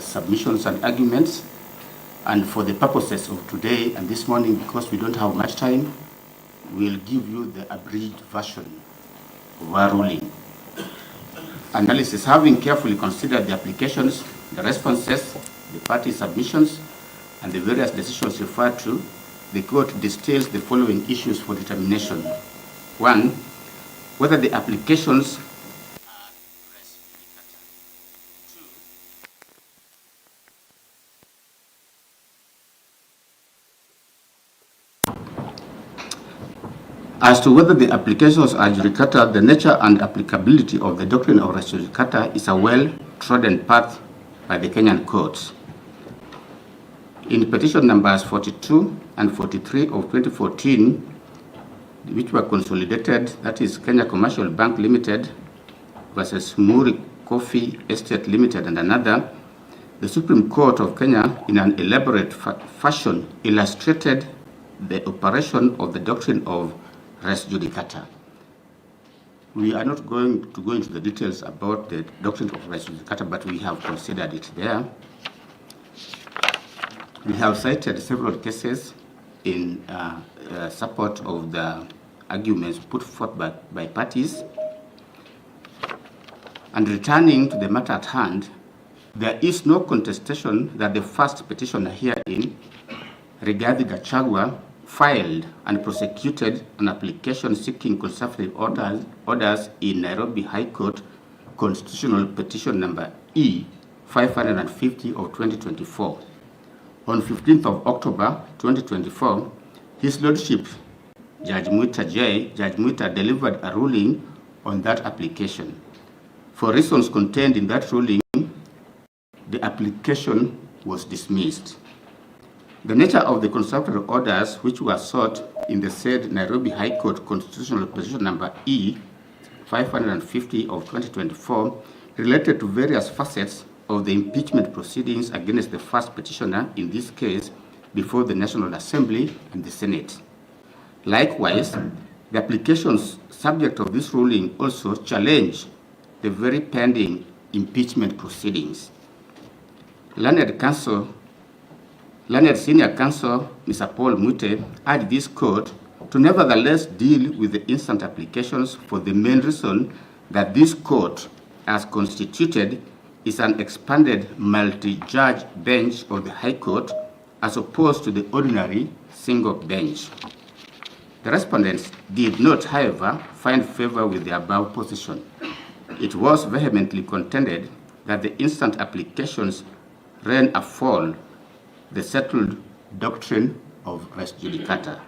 submissions and arguments. And for the purposes of today and this morning, because we don't have much time, we'll give you the abridged version of our ruling. Analysis: having carefully considered the applications, the responses, the party submissions, and the various decisions referred to, the court distills the following issues for determination. 1. Whether the applications As to whether the applications are judicata, the nature and applicability of the doctrine of res judicata is a well-trodden path by the Kenyan courts. In petition numbers 42 and 43 of 2014, which were consolidated, that is Kenya Commercial Bank Limited versus Muri Coffee Estate Limited and another, the Supreme Court of Kenya, in an elaborate fashion, illustrated the operation of the doctrine of res judicata. We are not going to go into the details about the doctrine of res judicata, but we have considered it there. We have cited several cases in support of the arguments put forth by parties. And returning to the matter at hand, there is no contestation that the first petitioner herein, Rigathi Gachagua, filed and prosecuted an application seeking conservative orders in Nairobi High Court Constitutional Petition number E 550 of 2024. On 15th of October 2024, His Lordship Judge Muita delivered a ruling on that application. For reasons contained in that ruling, the application was dismissed. The nature of the conservative orders which were sought in the said Nairobi High Court Constitutional Petition number E 550 of 2024 related to various facets of the impeachment proceedings against the first petitioner in this case before the National Assembly and the Senate. Likewise, the applications subject of this ruling also challenge the very pending impeachment proceedings. Learned Senior Counsel Mr. Paul Muite urged this court to nevertheless deal with the instant applications for the main reason that this court, as constituted, is an expanded multi-judge bench of the High Court as opposed to the ordinary single bench. The respondents did not, however, find favor with the above position. It was vehemently contended that the instant applications ran afoul the settled doctrine of res judicata.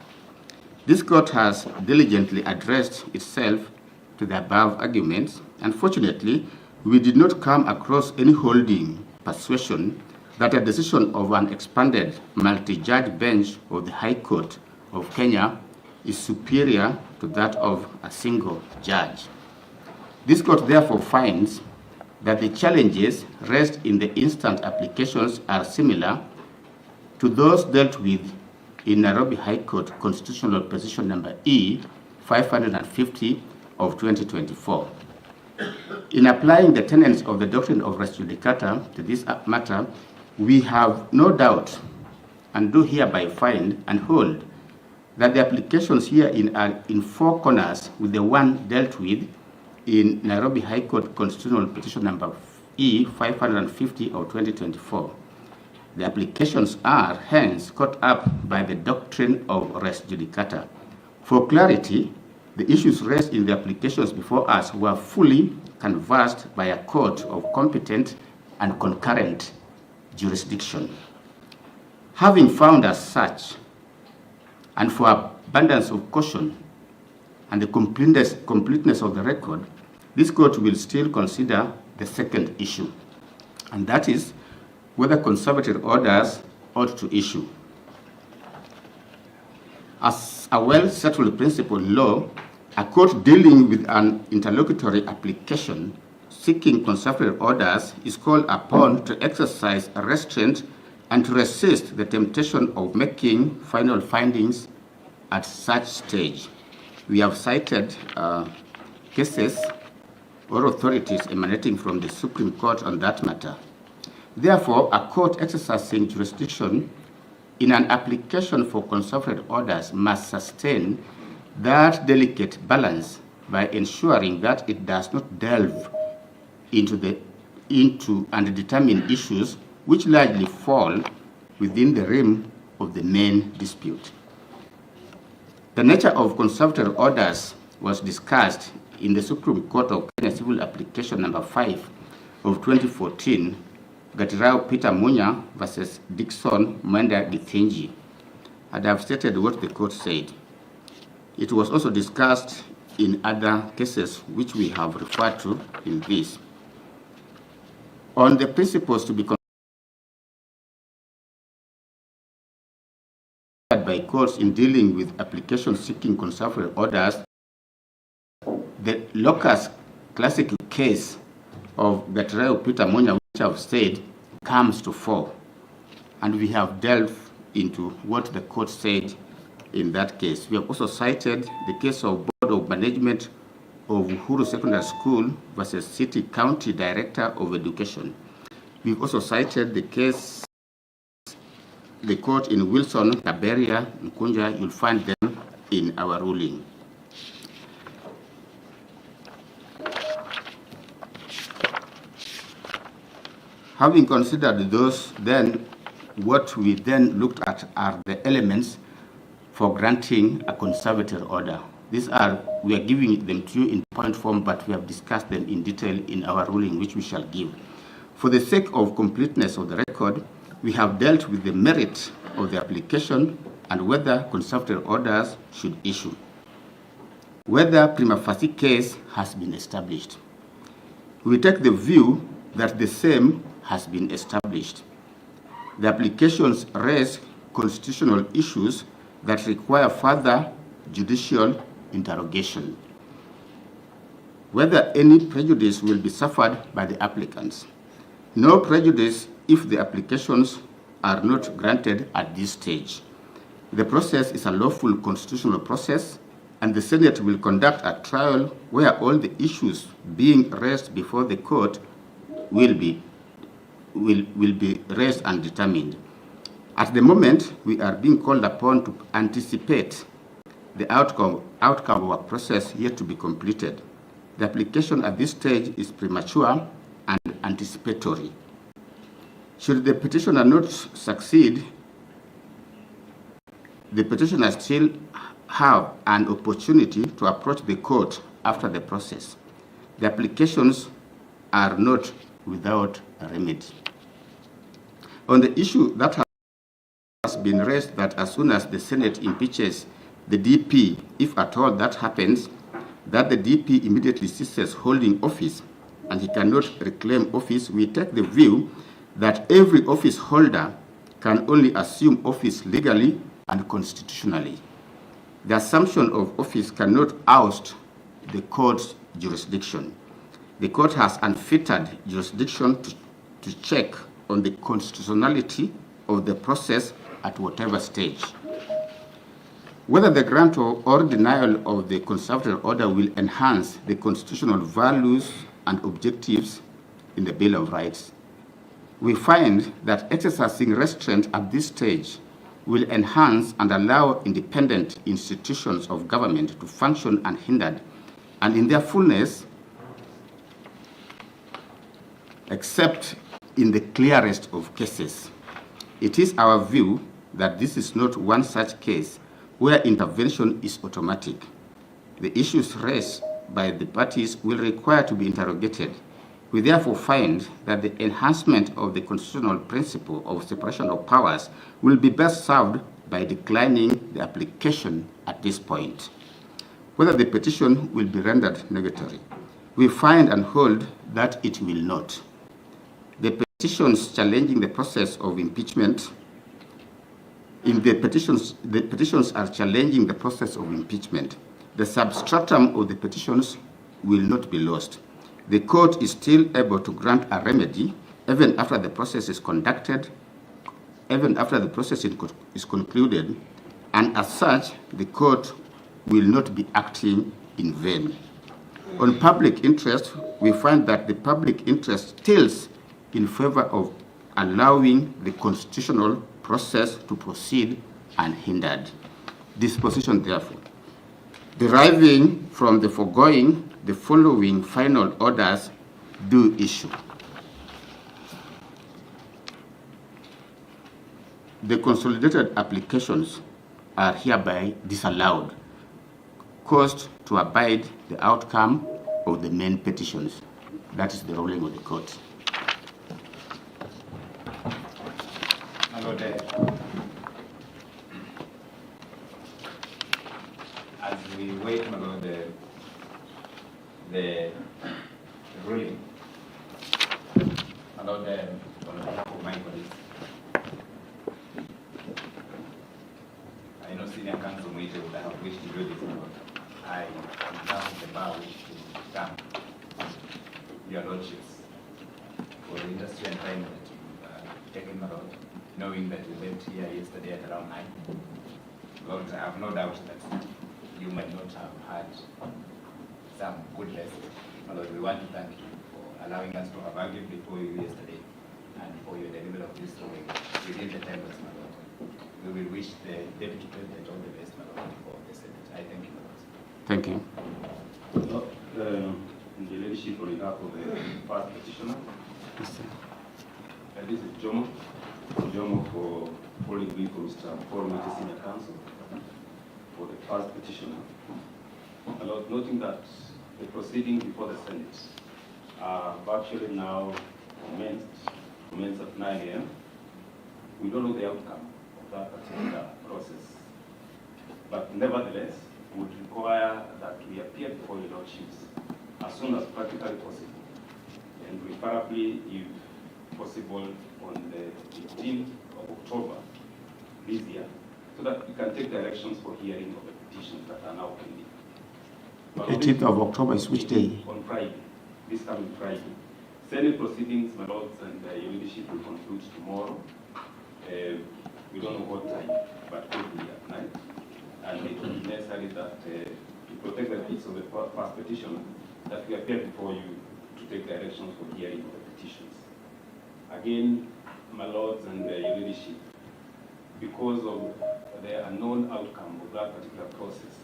This court has diligently addressed itself to the above arguments. Unfortunately, we did not come across any holding persuasion that a decision of an expanded multi-judge bench of the High Court of Kenya is superior to that of a single judge. This court therefore finds that the challenges raised in the instant applications are similar to those dealt with in Nairobi High Court Constitutional Petition number E 550 of 2024. In applying the tenets of the doctrine of res judicata to this matter, we have no doubt and do hereby find and hold that the applications herein are in four corners with the one dealt with in Nairobi High Court Constitutional Petition number E 550 of 2024. The applications are hence caught up by the doctrine of res judicata. For clarity, the issues raised in the applications before us were fully canvassed by a court of competent and concurrent jurisdiction. Having found as such, and for abundance of caution and the completeness of the record, this court will still consider the second issue, and that is whether conservative orders ought to issue. As a well-settled principle law, a court dealing with an interlocutory application seeking conservative orders is called upon to exercise a restraint and to resist the temptation of making final findings at such stage. We have cited cases or authorities emanating from the Supreme Court on that matter. Therefore, a court exercising jurisdiction in an application for consultative orders must sustain that delicate balance by ensuring that it does not delve into and determine issues which largely fall within the realm of the main dispute. The nature of consultative orders was discussed in the Supreme Court of Kenya Civil Application number 5 of 2014, Gatirao Peter Munya versus Dixon Mwenda Githinji. And I have stated what the court said. It was also discussed in other cases which we have referred to in this. On the principles to be considered by courts in dealing with applications seeking consultative orders, the locus classic case of Gatirao Peter Munya, which I've said, comes to fore. And we have delved into what the court said in that case. We have also cited the case of Board of Management of Uhuru Secondary School versus City County Director of Education. We've also cited the case, the court in Wilson, Kaberia, Nkunja. You'll find them in our ruling. Having considered those, then what we then looked at are the elements for granting a conservative order. These are, we are giving them to you in point form, but we have discussed them in detail in our ruling, which we shall give. For the sake of completeness of the record, we have dealt with the merit of the application and whether conservative orders should issue, whether prima facie case has been established. We take the view that the same has been established. The applications raise constitutional issues that require further judicial interrogation. Whether any prejudice will be suffered by the applicants. No prejudice if the applications are not granted at this stage. The process is a lawful constitutional process, and the Senate will conduct a trial where all the issues being raised before the court will be raised and determined. At the moment, we are being called upon to anticipate the outcome of a process yet to be completed. The application at this stage is premature and anticipatory. Should the petitioner not succeed, the petitioner still have an opportunity to approach the court after the process. The applications are not without a remedy. On the issue that has been raised that as soon as the Senate impeaches the DP, if at all that happens, that the DP immediately ceases holding office and he cannot reclaim office, we take the view that every office holder can only assume office legally and constitutionally. The assumption of office cannot oust the court's jurisdiction. The court has unfettered jurisdiction to check on the constitutionality of the process at whatever stage. Whether the grant or denial of the conservative order will enhance the constitutional values and objectives in the Bill of Rights. We find that exercising restraint at this stage will enhance and allow independent institutions of government to function unhindered and in their fullness, except in the clearest of cases. It is our view that this is not one such case where intervention is automatic. The issues raised by the parties will require to be interrogated. We therefore find that the enhancement of the constitutional principle of separation of powers will be best served by declining the application at this point. Whether the petition will be rendered nugatory, we find and hold that it will not. The petitions challenging the process of impeachment, the petitions are challenging the process of impeachment. The substratum of the petitions will not be lost. The court is still able to grant a remedy even after the process is conducted, even after the process is concluded, and as such, the court will not be acting in vain. On public interest, we find that the public interest tilts in favor of allowing the constitutional process to proceed unhindered. Disposition, therefore. Deriving from the foregoing, the following final orders do issue. The consolidated applications are hereby disallowed, caused to abide the outcome of the main petitions. That is the ruling of the court. My Lord, as we wait, my Lord, the ruling, my Lord, on behalf of my colleagues, I know Senior Counsel Mwite would have wished to do this, my Lord. I am now the bar wish to thank your lordships for the industry and time that you've taken, my Lord, knowing that you left here yesterday at around 9. Lord, I have no doubt that you might not have had some good rest. My Lord, we want to thank you for allowing us to have argued before you yesterday and for your delivery of this ruling within the time, my Lord. We will wish the Deputy President all the best, my Lord, for the Senate. I thank you, my Lord. Thank you. In the leadership on behalf of the first petitioner, this is Jomo for following me for Mr. Paul Mwite Senior Counsel for the first petitioner. My Lord, noting that the proceedings before the Senate are virtually now commenced at 9 a.m. We don't know the outcome of that particular process, but nevertheless, would require that we appear before your lordships as soon as practically possible, and preferably, if possible, on the 15th of October this year, so that we can take directions for hearing of the petitions that are now pending. 18th of October is which day? On Friday, this coming Friday. Senate proceedings, my lords, and your leadership will conclude tomorrow. We don't know what time, but probably at night. And it will be necessary that to protect the peace of the first petitioner, that we appear before you to take directions for hearing of the petitions. Again, my lords and your leadership, because of the unknown outcome of that particular process,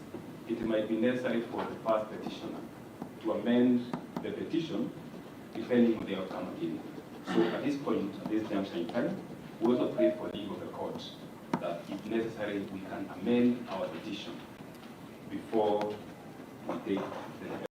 it might be necessary for the first petitioner to amend the petition depending on the outcome again. So at this point, at this junction in time, we also pray for leave of the court that if necessary, we can amend our petition before we take the